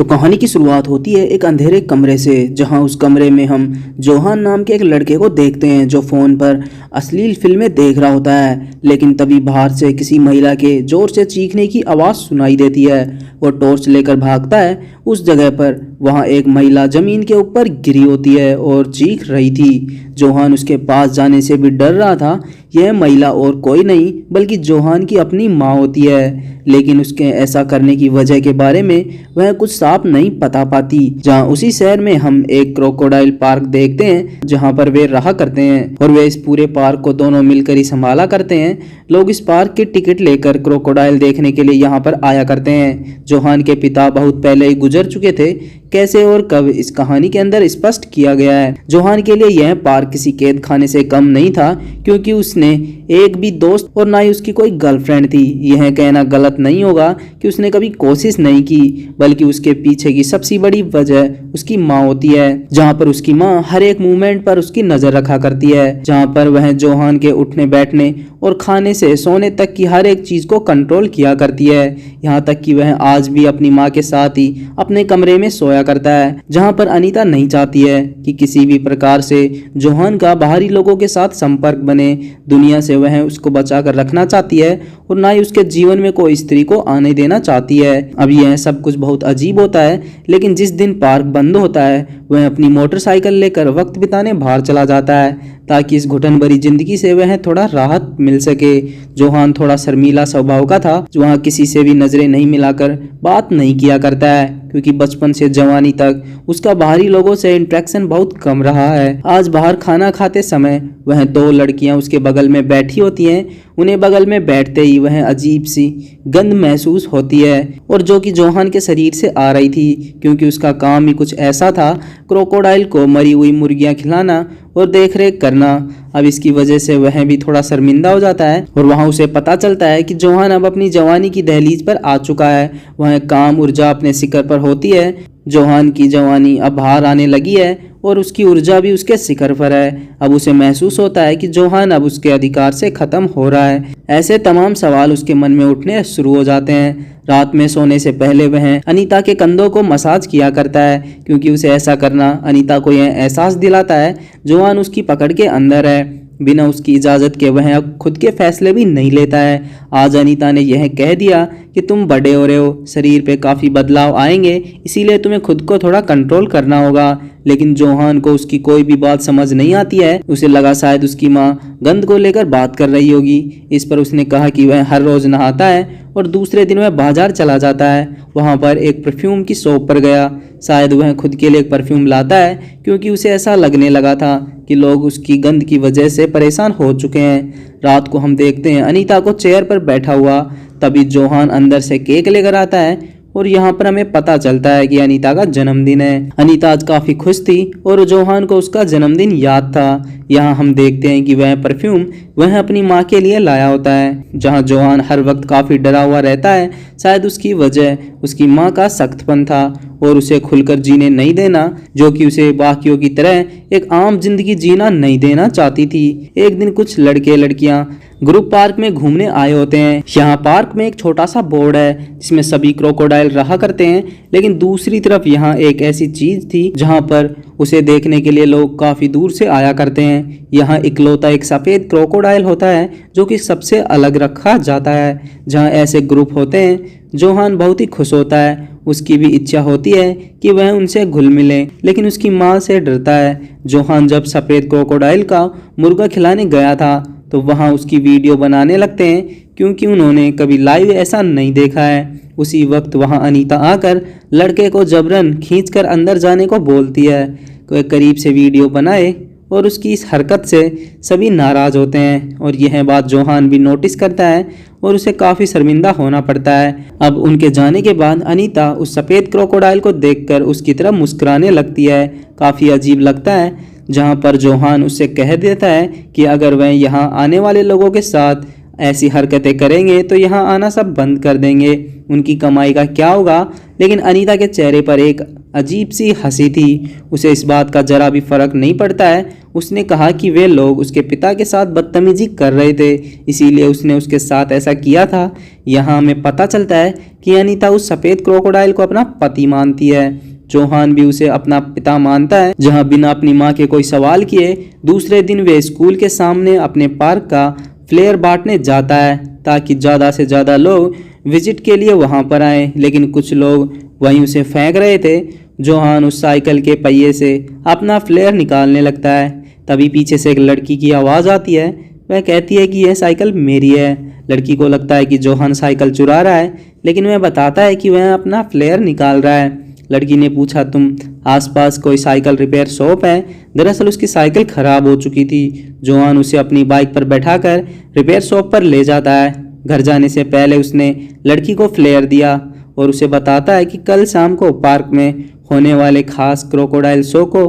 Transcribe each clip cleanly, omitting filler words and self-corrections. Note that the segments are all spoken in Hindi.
तो कहानी की शुरुआत होती है एक अंधेरे कमरे से, जहां उस कमरे में हम जोहान नाम के एक लड़के को देखते हैं जो फ़ोन पर अश्लील फिल्में देख रहा होता है। लेकिन तभी बाहर से किसी महिला के ज़ोर से चीखने की आवाज़ सुनाई देती है। वो टॉर्च लेकर भागता है उस जगह पर। वहाँ एक महिला ज़मीन के ऊपर गिरी होती है और चीख रही थी। जोहान उसके पास जाने से भी डर रहा था। यह महिला और कोई नहीं बल्कि जोहान की अपनी माँ होती है। लेकिन उसके ऐसा करने की वजह के बारे में वह कुछ साफ नहीं बता पाती। जहाँ उसी शहर में हम एक क्रोकोडाइल पार्क देखते हैं जहाँ पर वे रहा करते हैं और वे इस पूरे पार्क को दोनों मिलकर ही संभाला करते हैं। लोग इस पार्क की टिकट लेकर क्रोकोडाइल देखने के लिए यहाँ पर आया करते हैं। जोहान के पिता बहुत पहले ही गुजर चुके थे। कैसे और कब इस कहानी के अंदर स्पष्ट किया गया है। जोहान के लिए यह पार्क किसी कैद खाने से कम नहीं था, क्योंकि उसने एक भी दोस्त और ना ही उसकी कोई गर्लफ्रेंड थी। यह कहना गलत नहीं होगा कि उसने कभी कोशिश नहीं की, बल्कि उसके पीछे की सबसे बड़ी वजह उसकी माँ होती है। जहाँ पर उसकी माँ हर एक मूवमेंट पर उसकी नजर रखा करती है, जहाँ पर वह जोहान के उठने बैठने और खाने से सोने तक की हर एक चीज को कंट्रोल किया करती है। यहाँ तक कि वह आज भी अपनी माँ के साथ ही अपने कमरे में सोया करता है, जहाँ पर अनीता नहीं चाहती है कि किसी भी प्रकार से जोहान का बाहरी लोगों के साथ संपर्क बने। दुनिया से वह उसको बचा कर रखना चाहती है और ना ही उसके जीवन में कोई स्त्री को आने देना चाहती है। अब यह सब कुछ बहुत अजीब होता है, लेकिन जिस दिन पार्क बंद होता है वह अपनी मोटरसाइकिल लेकर वक्त बिताने बाहर चला जाता है, ताकि इस घुटन भरी जिंदगी से वह थोड़ा राहत मिल सके। जोहान थोड़ा शर्मीला स्वभाव का था, जो वहाँ किसी से भी नजरें नहीं मिलाकर बात नहीं किया करता है, क्योंकि बचपन से जवानी तक उसका बाहरी लोगों से इंटरेक्शन बहुत कम रहा है। आज बाहर खाना खाते समय वह दो लड़कियां उसके बगल में बैठी होती हैं। उन्हें बगल में बैठते ही वह अजीब सी गंध महसूस होती है, और जो कि जोहान के शरीर से आ रही थी, क्योंकि उसका काम ही कुछ ऐसा था, क्रोकोडाइल को मरी हुई मुर्गियां खिलाना और देखरेख करना। अब इसकी वजह से वह भी थोड़ा शर्मिंदा हो जाता है और वहाँ उसे पता चलता है कि जोहान अब अपनी जवानी की दहलीज पर आ चुका है। वह काम ऊर्जा अपने शिखर पर होती है। जोहान की जवानी अब बाहर आने लगी है और उसकी ऊर्जा भी उसके शिखर पर है। अब उसे महसूस होता है कि जोहान अब उसके अधिकार से खत्म हो रहा है। ऐसे तमाम सवाल उसके मन में उठने शुरू हो जाते हैं। रात में सोने से पहले वह अनीता के कंधों को मसाज किया करता है, क्योंकि उसे ऐसा करना अनीता को यह एहसास दिलाता है जोहान उसकी पकड़ के अंदर है। बिना उसकी इजाज़त के वह अब खुद के फैसले भी नहीं लेता है। आज अनीता ने यह कह दिया कि तुम बड़े हो रहे हो, शरीर पे काफ़ी बदलाव आएंगे, इसीलिए तुम्हें खुद को थोड़ा कंट्रोल करना होगा। लेकिन जोहान को उसकी कोई भी बात समझ नहीं आती है। उसे लगा शायद उसकी माँ गंध को लेकर बात कर रही होगी। इस पर उसने कहा कि वह हर रोज़ नहाता है और दूसरे दिन वह बाजार चला जाता है। वहाँ पर एक परफ्यूम की शॉप पर गया। शायद वह खुद के लिए एक परफ्यूम लाता है, क्योंकि उसे ऐसा लगने लगा था कि लोग उसकी गंध की वजह से परेशान हो चुके हैं। रात को हम देखते हैं अनीता को चेयर पर बैठा हुआ। तभी जोहान अंदर से केक लेकर आता है और यहाँ पर हमें पता चलता है कि अनीता का जन्मदिन है। अनीता आज काफ़ी खुश थी और जोहान को उसका जन्मदिन याद था। यहाँ हम देखते हैं कि वह परफ्यूम वह अपनी माँ के लिए लाया होता है। जहाँ जोहान हर वक्त काफ़ी डरा हुआ रहता है, शायद उसकी वजह उसकी माँ का सख्तपन था और उसे खुलकर जीने नहीं देना, जो कि उसे बाकियों की तरह एक आम जिंदगी जीना नहीं देना चाहती थी। एक दिन कुछ लड़के लड़कियां ग्रुप पार्क में घूमने आए होते हैं। यहाँ पार्क में एक छोटा सा बोर्ड है जिसमें सभी क्रोकोडाइल रहा करते हैं, लेकिन दूसरी तरफ यहाँ एक ऐसी चीज थी जहाँ पर उसे देखने के लिए लोग काफी दूर से आया करते हैं। यहाँ इकलौता एक सफेद क्रोकोडाइल होता है जो कि सबसे अलग रखा जाता है। जहाँ ऐसे ग्रुप होते हैं जोहान बहुत ही खुश होता है। उसकी भी इच्छा होती है कि वह उनसे घुल मिले, लेकिन उसकी माँ से डरता है। जोहान जब सफेद क्रोकोडाइल का मुर्गा खिलाने गया था तो वहाँ उसकी वीडियो बनाने लगते हैं, क्योंकि उन्होंने कभी लाइव ऐसा नहीं देखा है। उसी वक्त वहाँ अनीता आकर लड़के को जबरन खींचकर अंदर जाने को बोलती है। कोई करीब से वीडियो बनाए और उसकी इस हरकत से सभी नाराज होते हैं और यह बात जोहान भी नोटिस करता है और उसे काफ़ी शर्मिंदा होना पड़ता है। अब उनके जाने के बाद अनीता उस सफ़ेद क्रोकोडाइल को देखकर उसकी तरफ मुस्कुराने लगती है। काफ़ी अजीब लगता है, जहाँ पर जोहान उससे कह देता है कि अगर वह यहाँ आने वाले लोगों के साथ ऐसी हरकतें करेंगे तो यहाँ आना सब बंद कर देंगे। उनकी कमाई का क्या होगा। लेकिन अनीता के चेहरे पर एक अजीब सी हंसी थी। उसे इस बात का जरा भी फर्क नहीं पड़ता है। उसने कहा कि वे लोग उसके पिता के साथ बदतमीजी कर रहे थे, इसीलिए उसने उसके साथ ऐसा किया था। यहाँ हमें पता चलता है कि अनीता उस सफ़ेद क्रोकोडाइल को अपना पति मानती है। जोहान भी उसे अपना पिता मानता है। जहाँ बिना अपनी माँ के कोई सवाल किए दूसरे दिन वे स्कूल के सामने अपने पार्क का फ्लेयर बांटने जाता है ताकि ज़्यादा से ज़्यादा लोग विजिट के लिए वहाँ पर आए। लेकिन कुछ लोग वहीं उसे फेंक रहे थे। जोहान उस साइकिल के पहिए से अपना फ्लेयर निकालने लगता है। तभी पीछे से एक लड़की की आवाज़ आती है। वह कहती है कि यह साइकिल मेरी है। लड़की को लगता है कि जोहान साइकिल चुरा रहा है, लेकिन वह बताता है कि वह अपना फ्लेयर निकाल रहा है। लड़की ने पूछा, तुम आसपास कोई साइकिल रिपेयर शॉप है? दरअसल उसकी साइकिल खराब हो चुकी थी। जोहान उसे अपनी बाइक पर बैठाकर रिपेयर शॉप पर ले जाता है। घर जाने से पहले उसने लड़की को फ्लेयर दिया और उसे बताता है कि कल शाम को पार्क में होने वाले खास क्रोकोडाइल शो को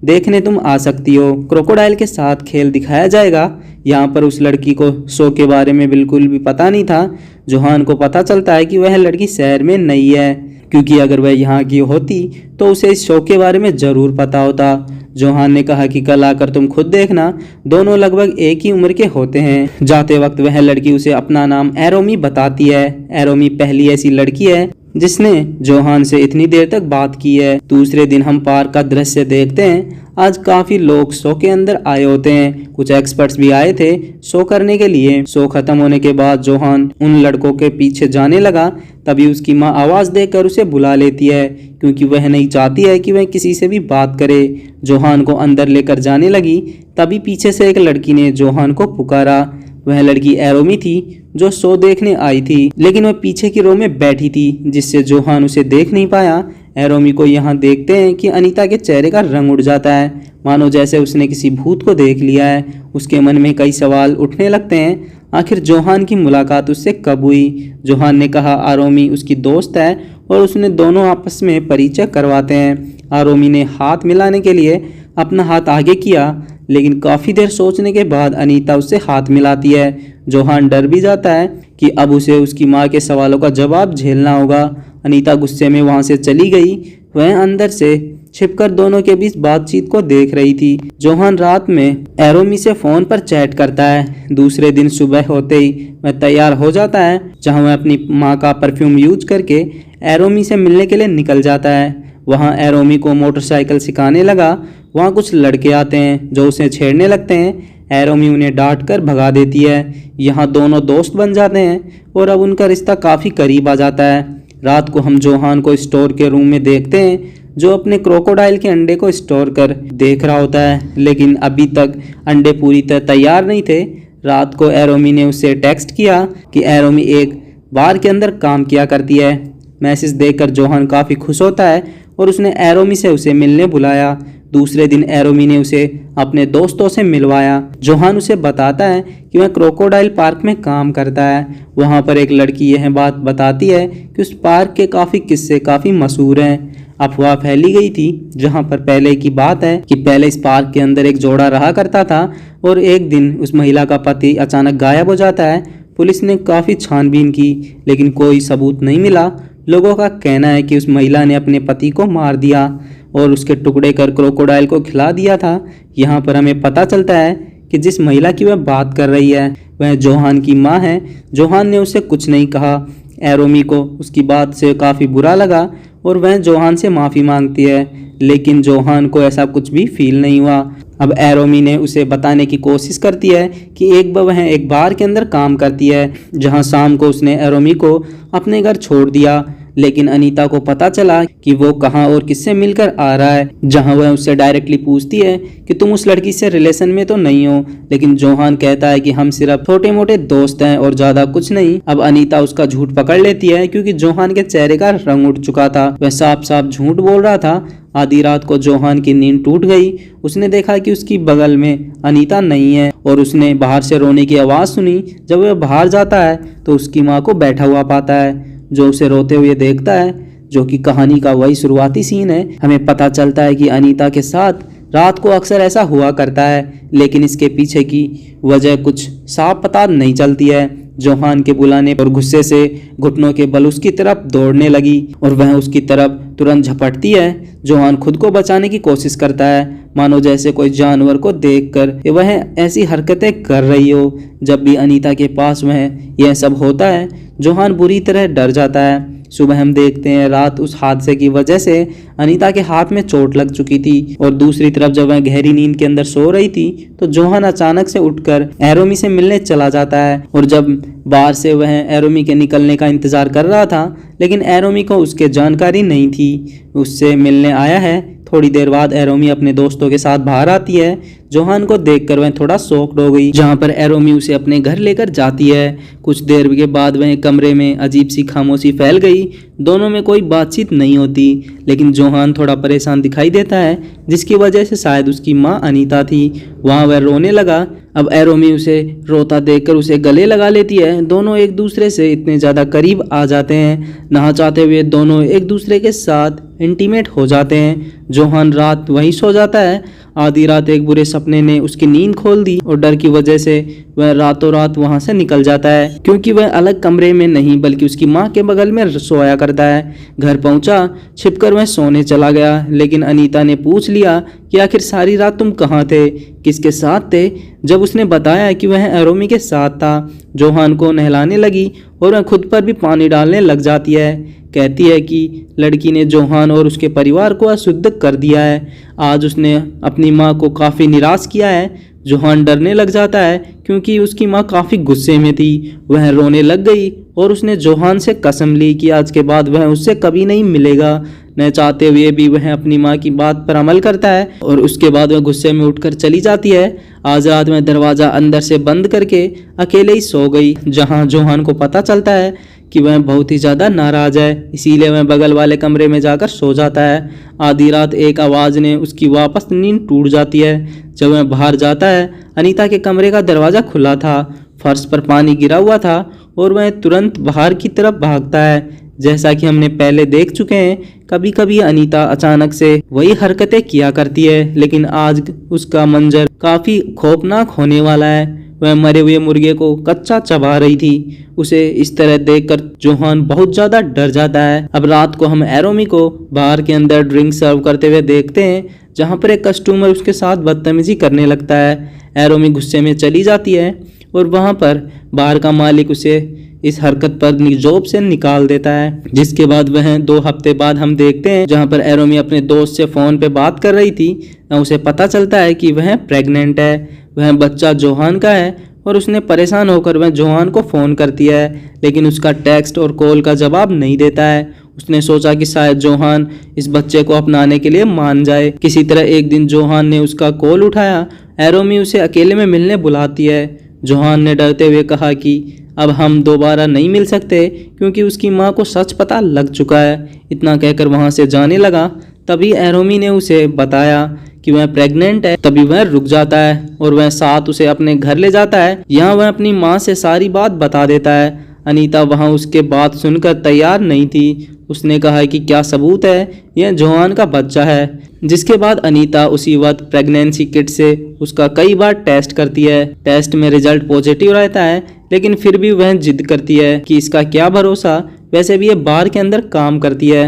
देखने तुम आ सकती हो। क्रोकोडाइल के साथ खेल दिखाया जाएगा। यहाँ पर उस लड़की को शो के बारे में बिल्कुल भी पता नहीं था। जोहान को पता चलता है कि वह लड़की शहर में नई है, क्योंकि अगर वह यहाँ की होती तो उसे इस शो के बारे में ज़रूर पता होता। जोहान ने कहा कि कल आकर तुम खुद देखना, दोनों लगभग एक ही उम्र के होते हैं। जाते वक्त वह लड़की उसे अपना नाम एरोमी बताती है। एरोमी पहली ऐसी लड़की है जिसने जोहान से इतनी देर तक बात की है। दूसरे दिन हम पार्क का दृश्य देखते हैं। आज काफी लोग शो के अंदर आए होते हैं। कुछ एक्सपर्ट्स भी आए थे शो करने के लिए। शो खत्म होने के बाद जोहान उन लड़कों के पीछे जाने लगा। तभी उसकी माँ आवाज देकर उसे बुला लेती है, क्योंकि वह नहीं चाहती है कि वह किसी से भी बात करे। जोहान को अंदर लेकर जाने लगी। तभी पीछे से एक लड़की ने जोहान को पुकारा। वह लड़की एरोमी थी जो शो देखने आई थी, लेकिन वह पीछे की रो में बैठी थी, जिससे जोहान उसे देख नहीं पाया। एरोमी को यहाँ देखते हैं कि अनीता के चेहरे का रंग उड़ जाता है, मानो जैसे उसने किसी भूत को देख लिया है। उसके मन में कई सवाल उठने लगते हैं। आखिर जोहान की मुलाकात उससे कब हुई? जोहान ने कहा आरोमी उसकी दोस्त है और उसने दोनों आपस में परिचय करवाते हैं। आरोमी ने हाथ मिलाने के लिए अपना हाथ आगे किया, लेकिन काफ़ी देर सोचने के बाद अनीता उससे हाथ मिलाती है। जोहान डर भी जाता है कि अब उसे उसकी माँ के सवालों का जवाब झेलना होगा। अनीता गुस्से में वहाँ से चली गई। वह अंदर से छिपकर दोनों के बीच बातचीत को देख रही थी। जोहान रात में एरोमी से फ़ोन पर चैट करता है। दूसरे दिन सुबह होते ही वह तैयार हो जाता है, जहाँ वह अपनी माँ का परफ्यूम यूज करके एरोमी से मिलने के लिए निकल जाता है। वहाँ एरोमी को मोटरसाइकिल सिखाने लगा। वहाँ कुछ लड़के आते हैं जो उसे छेड़ने लगते हैं। एरोमी उन्हें डांट कर भगा देती है। यहाँ दोनों दोस्त बन जाते हैं और अब उनका रिश्ता काफ़ी करीब आ जाता है। रात को हम जोहान को स्टोर के रूम में देखते हैं, जो अपने क्रोकोडाइल के अंडे को स्टोर कर देख रहा होता है, लेकिन अभी तक अंडे पूरी तरह तैयार नहीं थे। रात को एरोमी ने उससे टेक्स्ट किया कि एरोमी एक बार के अंदर काम किया करती है। मैसेज देखकर जोहान काफ़ी खुश होता है और उसने एरोमी से उसे मिलने बुलाया। दूसरे दिन एरोमी ने उसे अपने दोस्तों से मिलवाया। जोहान उसे बताता है कि वह क्रोकोडाइल पार्क में काम करता है। वहाँ पर एक लड़की यह बात बताती है कि उस पार्क के काफ़ी किस्से काफ़ी मशहूर हैं। अफवाह फैली गई थी, जहाँ पर पहले की बात है कि पहले इस पार्क के अंदर एक जोड़ा रहा करता था और एक दिन उस महिला का पति अचानक गायब हो जाता है। पुलिस ने काफ़ी छानबीन की, लेकिन कोई सबूत नहीं मिला। लोगों का कहना है कि उस महिला ने अपने पति को मार दिया और उसके टुकड़े कर क्रोकोडाइल को खिला दिया था। यहाँ पर हमें पता चलता है कि जिस महिला की वह बात कर रही है वह जोहान की माँ है। जोहान ने उसे कुछ नहीं कहा। एरोमी को उसकी बात से काफ़ी बुरा लगा और वह जोहान से माफ़ी मांगती है, लेकिन जोहान को ऐसा कुछ भी फील नहीं हुआ। अब एरोमी ने उसे बताने की कोशिश करती है कि वह एक बार के अंदर काम करती है, जहां शाम को उसने एरोमी को अपने घर छोड़ दिया। लेकिन अनीता को पता चला कि वो कहाँ और किससे मिलकर आ रहा है, जहां वह उससे डायरेक्टली पूछती है कि तुम उस लड़की से रिलेशन में तो नहीं हो। लेकिन जोहान कहता है कि हम सिर्फ छोटे मोटे दोस्त हैं और ज्यादा कुछ नहीं। अब अनीता उसका झूठ पकड़ लेती है, क्योंकि जोहान के चेहरे का रंग उठ चुका था। वह साफ साफ झूठ बोल रहा था। आधी रात को जोहान की नींद टूट गई। उसने देखा कि उसकी बगल में अनीता नहीं है और उसने बाहर से रोने की आवाज़ सुनी। जब वह बाहर जाता है तो उसकी माँ को बैठा हुआ पाता है, जो उसे रोते हुए देखता है, जो कि कहानी का वही शुरुआती सीन है। हमें पता चलता है कि अनीता के साथ रात को अक्सर ऐसा हुआ करता है, लेकिन इसके पीछे की वजह कुछ साफ पता नहीं चलती है। जोहान के बुलाने पर गुस्से से घुटनों के बल उसकी तरफ दौड़ने लगी और वह उसकी तरफ तुरंत झपटती है। जोहान खुद को बचाने की कोशिश करता है, मानो जैसे कोई जानवर को देखकर वह ऐसी हरकतें कर रही हो। जब भी अनीता के पास वह यह सब होता है, जोहान बुरी तरह डर जाता है। सुबह हम देखते हैं रात उस हादसे की वजह से अनीता के हाथ में चोट लग चुकी थी और दूसरी तरफ जब वह गहरी नींद के अंदर सो रही थी तो जोहान अचानक से उठकर एरोमी से मिलने चला जाता है। और जब बाहर से वह एरोमी के निकलने का इंतजार कर रहा था, लेकिन एरोमी को उसके जानकारी नहीं थी उससे मिलने आया है। थोड़ी देर बाद एरोमी अपने दोस्तों के साथ बाहर आती है। जोहान को देखकर वह थोड़ा शॉक्ड हो गई, जहां पर एरोमी उसे अपने घर लेकर जाती है। कुछ देर के बाद वह कमरे में अजीब सी खामोशी फैल गई। दोनों में कोई बातचीत नहीं होती, लेकिन जोहान थोड़ा परेशान दिखाई देता है, जिसकी वजह से शायद उसकी माँ अनीता थी। वहाँ वह रोने लगा। अब एरोमी उसे रोता देखकर उसे गले लगा लेती है। दोनों एक दूसरे से इतने ज़्यादा करीब आ जाते हैं, ना चाहते हुए दोनों एक दूसरे के साथ इंटीमेट हो जाते हैं। जोहान रात वहीं सो जाता है। आधी रात एक बुरे सपने ने उसकी नींद खोल दी और डर की वजह से वह रातों रात वहां से निकल जाता है, क्योंकि वह अलग कमरे में नहीं बल्कि उसकी माँ के बगल में सोया करता है। घर पहुंचा, छिपकर वह सोने चला गया, लेकिन अनीता ने पूछ लिया कि आखिर सारी रात तुम कहाँ थे, किसके साथ थे। जब उसने बताया कि वह एरोमी के साथ था, जोहान को नहलाने लगी और वह खुद पर भी पानी डालने लग जाती है। कहती है कि लड़की ने जोहान और उसके परिवार को अशुद्ध कर दिया है। आज उसने अपनी माँ को काफ़ी निराश किया है। जोहान डरने लग जाता है क्योंकि उसकी माँ काफ़ी गुस्से में थी। वह रोने लग गई और उसने जोहान से कसम ली कि आज के बाद वह उससे कभी नहीं मिलेगा। न चाहते हुए भी वह अपनी माँ की बात पर अमल करता है और उसके बाद वह गुस्से में उठकर चली जाती है। आज रात में दरवाज़ा अंदर से बंद करके अकेले ही सो गई, जहाँ जोहान को पता चलता है कि वह बहुत ही ज़्यादा नाराज़ है, इसीलिए वह बगल वाले कमरे में जाकर सो जाता है। आधी रात एक आवाज़ ने उसकी वापस नींद टूट जाती है। जब वह बाहर जाता है, अनीता के कमरे का दरवाज़ा खुला था, फर्श पर पानी गिरा हुआ था और वह तुरंत बाहर की तरफ भागता है। जैसा कि हमने पहले देख चुके हैं, कभी कभी अनीता अचानक से वही हरकतें किया करती है, लेकिन आज उसका मंजर काफ़ी खौफनाक होने वाला है। वह मरे हुए मुर्गे को कच्चा चबा रही थी। उसे इस तरह देखकर जोहान बहुत ज़्यादा डर जाता है। अब रात को हम एरोमी को बार के अंदर ड्रिंक सर्व करते हुए देखते हैं, जहाँ पर एक कस्टमर उसके साथ बदतमीजी करने लगता है। एरोमी गुस्से में चली जाती है और वहाँ पर बार का मालिक उसे इस हरकत पर जॉब से निकाल देता है। जिसके बाद वह 2 हफ्ते बाद हम देखते हैं, जहाँ पर एरोमी अपने दोस्त से फ़ोन पे बात कर रही थी। उसे पता चलता है कि वह प्रेग्नेंट है। वह बच्चा जोहान का है और उसने परेशान होकर वह जोहान को फ़ोन करती है, लेकिन उसका टेक्स्ट और कॉल का जवाब नहीं देता है। उसने सोचा कि शायद जोहान इस बच्चे को अपनाने के लिए मान जाए। किसी तरह एक दिन जोहान ने उसका कॉल उठाया। एरोमी उसे अकेले में मिलने बुलाती है। जोहान ने डरते हुए कहा कि अब हम दोबारा नहीं मिल सकते, क्योंकि उसकी माँ को सच पता लग चुका है। इतना कहकर वहाँ से जाने लगा। तभी एरोमी ने उसे बताया कि वह प्रेग्नेंट है। तभी वह रुक जाता है और वह साथ उसे अपने घर ले जाता है। यहाँ वह अपनी माँ से सारी बात बता देता है। अनीता वहाँ उसके बात सुनकर तैयार नहीं थी। उसने कहा कि क्या सबूत है, यह जोहान का बच्चा है। जिसके बाद अनीता उसी वक्त प्रेगनेंसी किट से उसका कई बार टेस्ट करती है। टेस्ट में रिजल्ट पॉजिटिव रहता है, लेकिन फिर भी वह जिद करती है कि इसका क्या भरोसा, वैसे भी ये बार के अंदर काम करती है।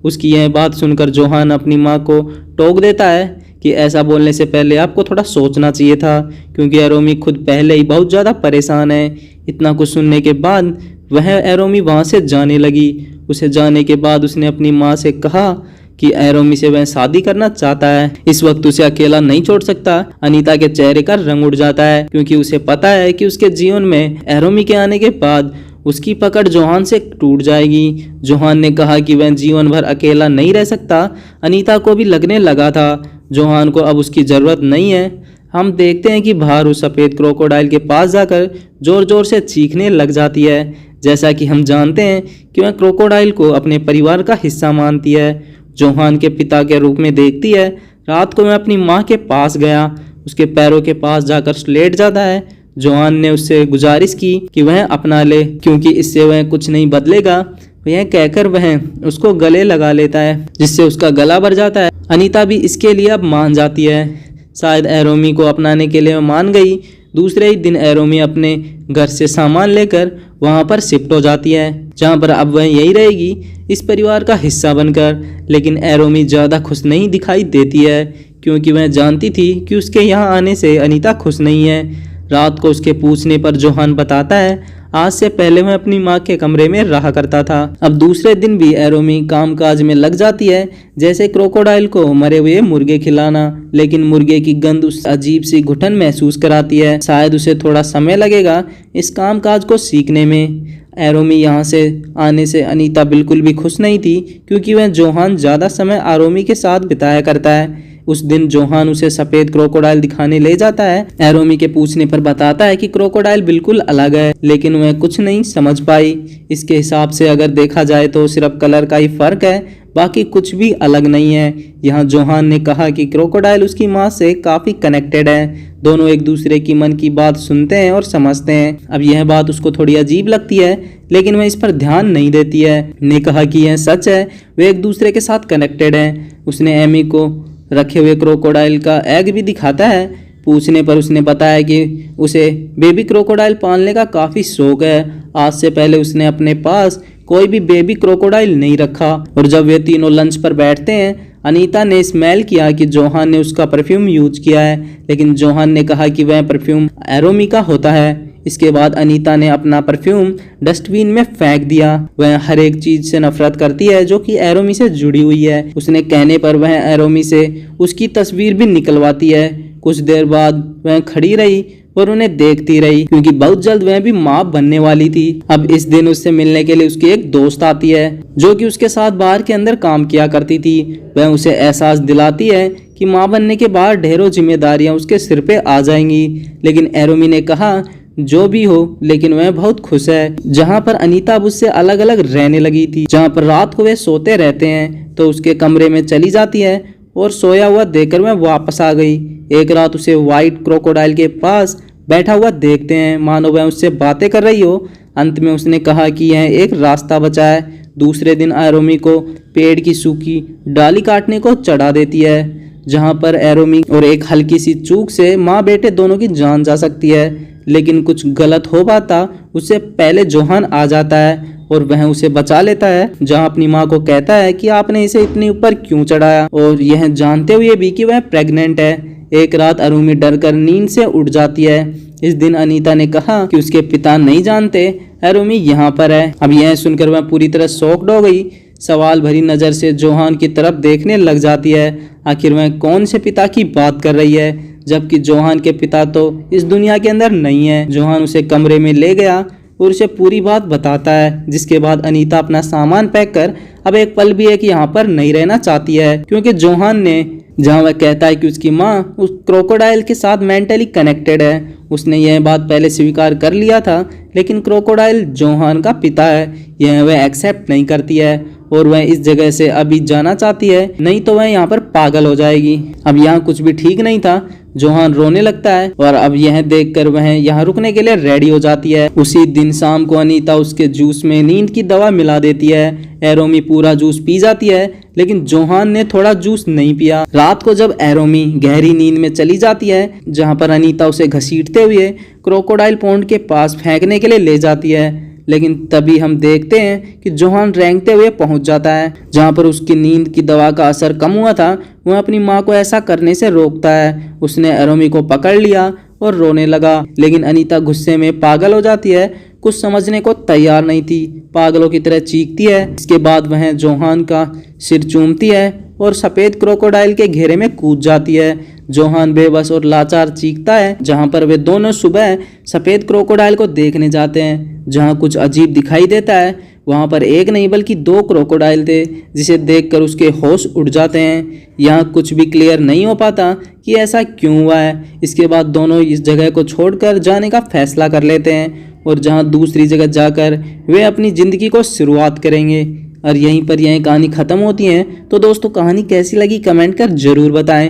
उसकी यह बात सुनकर जोहान अपनी माँ को टोक देता है कि ऐसा बोलने से पहले आपको थोड़ा सोचना चाहिए था, क्योंकि एरोमी खुद पहले ही बहुत ज़्यादा परेशान है। इतना कुछ सुनने के बाद वह एरोमी वहाँ से जाने लगी। उसे जाने के बाद उसने अपनी माँ से कहा कि एरोमी से वह शादी करना चाहता है। इस वक्त उसे अकेला नहीं छोड़ सकता। अनीता के चेहरे का रंग उड़ जाता है, क्योंकि उसे पता है कि उसके जीवन में एरोमी के आने के बाद उसकी पकड़ जोहान से टूट जाएगी। जोहान ने कहा कि वह जीवन भर अकेला नहीं रह सकता। अनीता को भी लगने लगा था जोहान को अब उसकी ज़रूरत नहीं है। हम देखते हैं कि बाहर उस सफ़ेद क्रोकोडाइल के पास जाकर ज़ोर ज़ोर से चीखने लग जाती है। जैसा कि हम जानते हैं कि वह क्रोकोडाइल को अपने परिवार का हिस्सा मानती है। जोहान के पिता के रूप में देखती है। रात को मैं अपनी माँ के पास गया, उसके पैरों के पास जाकर लेट जाता है। जोहान ने उससे गुजारिश की कि वह अपना ले, क्योंकि इससे वह कुछ नहीं बदलेगा। यह कहकर वह उसको गले लगा लेता है, जिससे उसका गला भर जाता है। अनीता भी इसके लिए अब मान जाती है। शायद एरोमी को अपनाने के लिए मान गई। दूसरे ही दिन एरोमी अपने घर से सामान लेकर वहां पर शिफ्ट हो जाती है, जहां पर अब वह यही रहेगी इस परिवार का हिस्सा बनकर। लेकिन एरोमी ज़्यादा खुश नहीं दिखाई देती है, क्योंकि वह जानती थी कि उसके यहाँ आने से अनीता खुश नहीं है। रात को उसके पूछने पर जोहान बताता है आज से पहले वह अपनी माँ के कमरे में रहा करता था। अब दूसरे दिन भी एरोमी कामकाज में लग जाती है, जैसे क्रोकोडाइल को मरे हुए मुर्गे खिलाना। लेकिन मुर्गे की गंध उस अजीब सी घुटन महसूस कराती है। शायद उसे थोड़ा समय लगेगा इस कामकाज को सीखने में। एरोमी यहाँ से आने से अनीता बिल्कुल भी खुश नहीं थी, क्योंकि वह जोहान ज़्यादा समय एरोमी के साथ बिताया करता है। उस दिन जोहान उसे सफेद क्रोकोडाइल दिखाने ले जाता है। एरोमी के पूछने पर बताता है कि क्रोकोडाइल बिल्कुल अलग है, लेकिन वह कुछ नहीं समझ पाई। इसके हिसाब से अगर देखा जाए तो सिर्फ कलर का ही फर्क है, बाकी कुछ भी अलग नहीं है। यहाँ जोहान ने कहा कि क्रोकोडाइल उसकी माँ से काफी कनेक्टेड है, दोनों एक दूसरे की मन की बात सुनते हैं और समझते हैं। अब यह बात उसको थोड़ी अजीब लगती है, लेकिन वह इस पर ध्यान नहीं देती है। ने कहा कि यह सच है, वे एक दूसरे के साथ कनेक्टेड हैं। उसने एमी को रखे हुए क्रोकोडाइल का एग भी दिखाता है। पूछने पर उसने बताया कि उसे बेबी क्रोकोडाइल पालने का काफ़ी शौक है। आज से पहले उसने अपने पास कोई भी बेबी क्रोकोडाइल नहीं रखा। और जब वे तीनों लंच पर बैठते हैं, अनीता ने स्मेल किया कि जोहान ने उसका परफ्यूम यूज किया है, लेकिन जोहान ने कहा कि वह परफ्यूम एरोमी का होता है। इसके बाद अनीता ने अपना परफ्यूम डस्टबिन में फेंक दिया। वह हर एक चीज से नफरत करती है जो कि एरोमी से जुड़ी हुई है। उसने कहने पर वह एरोमी से उसकी तस्वीर भी निकलवाती है। कुछ देर बाद वह खड़ी रही और उन्हें देखती रही, क्योंकि बहुत जल्द वह भी माँ बनने वाली थी। अब इस दिन उससे मिलने के लिए उसकी एक दोस्त आती है, जो कि उसके साथ बार के अंदर काम किया करती थी। वह उसे एहसास दिलाती है कि माँ बनने के बाद ढेरों जिम्मेदारियां उसके सिर पे आ जाएंगी। लेकिन एरोमी ने कहा जो भी हो, लेकिन वह बहुत खुश है। जहाँ पर अनीता अब उससे अलग अलग रहने लगी थी, जहाँ पर रात को वे सोते रहते हैं, तो उसके कमरे में चली जाती है और सोया हुआ देखकर वह वापस आ गई। एक रात उसे व्हाइट क्रोकोडाइल के पास बैठा हुआ देखते हैं, मानो वह उससे बातें कर रही हो। अंत में उसने कहा कि यह एक रास्ता बचा है। दूसरे दिन एरोमी को पेड़ की सूखी डाली काटने को चढ़ा देती है, जहाँ पर एरोमी और एक हल्की सी चूक से माँ बेटे दोनों की जान जा सकती है। लेकिन कुछ गलत हो पाता उससे पहले जोहान आ जाता है और वह उसे बचा लेता है, जहां अपनी माँ को कहता है कि आपने इसे इतने ऊपर क्यों चढ़ाया, और यह जानते हुए भी कि वह प्रेग्नेंट है। एक रात एरोमी डरकर नींद से उठ जाती है। इस दिन अनीता ने कहा कि उसके पिता नहीं जानते एरोमी यहाँ पर है। अब यह सुनकर वह पूरी तरह शॉक्ड हो गई। सवाल भरी नज़र से जोहान की तरफ देखने लग जाती है। आखिर वह कौन से पिता की बात कर रही है, जबकि जोहान के पिता तो इस दुनिया के अंदर नहीं है। जोहान उसे कमरे में ले गया और उसे पूरी बात बताता है, जिसके बाद अनीता अपना सामान पैक कर अब एक पल भी है कि यहाँ पर नहीं रहना चाहती है, क्योंकि जोहान ने जहाँ वह कहता है कि उसकी माँ उस क्रोकोडाइल के साथ मेंटली कनेक्टेड है। उसने यह बात पहले स्वीकार कर लिया था, लेकिन क्रोकोडाइल जोहान का पिता है, यह वह एक्सेप्ट नहीं करती है और वह इस जगह से अभी जाना चाहती है, नहीं तो वह यहाँ पर पागल हो जाएगी। अब यहाँ कुछ भी ठीक नहीं था। जोहान रोने लगता है और अब यह देखकर वह यहाँ रुकने के लिए रेडी हो जाती है। उसी दिन शाम को अनीता उसके जूस में नींद की दवा मिला देती है। एरोमी पूरा जूस पी जाती है, लेकिन जोहान ने थोड़ा जूस नहीं पिया। रात को जब एरोमी गहरी नींद में चली जाती है, जहाँ पर अनीता उसे घसीटते हुए क्रोकोडाइल पॉन्ड के पास फेंकने के लिए ले जाती है, लेकिन तभी हम देखते हैं कि जोहान रेंगते हुए पहुंच जाता है। जहां पर उसकी नींद की दवा का असर कम हुआ था, वह अपनी मां को ऐसा करने से रोकता है। उसने एरोमी को पकड़ लिया और रोने लगा, लेकिन अनीता गुस्से में पागल हो जाती है, कुछ समझने को तैयार नहीं थी, पागलों की तरह चीखती है। इसके बाद वह जोहान का सिर चूमती है और सफेद क्रोकोडाइल के घेरे में कूद जाती है। जोहान बेबस और लाचार चीखता है। जहां पर वे दोनों सुबह सफेद क्रोकोडाइल को देखने जाते हैं, जहां कुछ अजीब दिखाई देता है। वहां पर एक नहीं बल्कि 2 क्रोकोडाइल थे, जिसे देखकर उसके होश उड़ जाते हैं। यहाँ कुछ भी क्लियर नहीं हो पाता कि ऐसा क्यों हुआ है। इसके बाद दोनों इस जगह को छोड़कर जाने का फैसला कर लेते हैं और जहाँ दूसरी जगह जाकर वे अपनी ज़िंदगी को शुरुआत करेंगे। और यहीं पर यह कहानी ख़त्म होती है। तो दोस्तों, कहानी कैसी लगी कमेंट कर ज़रूर बताएं।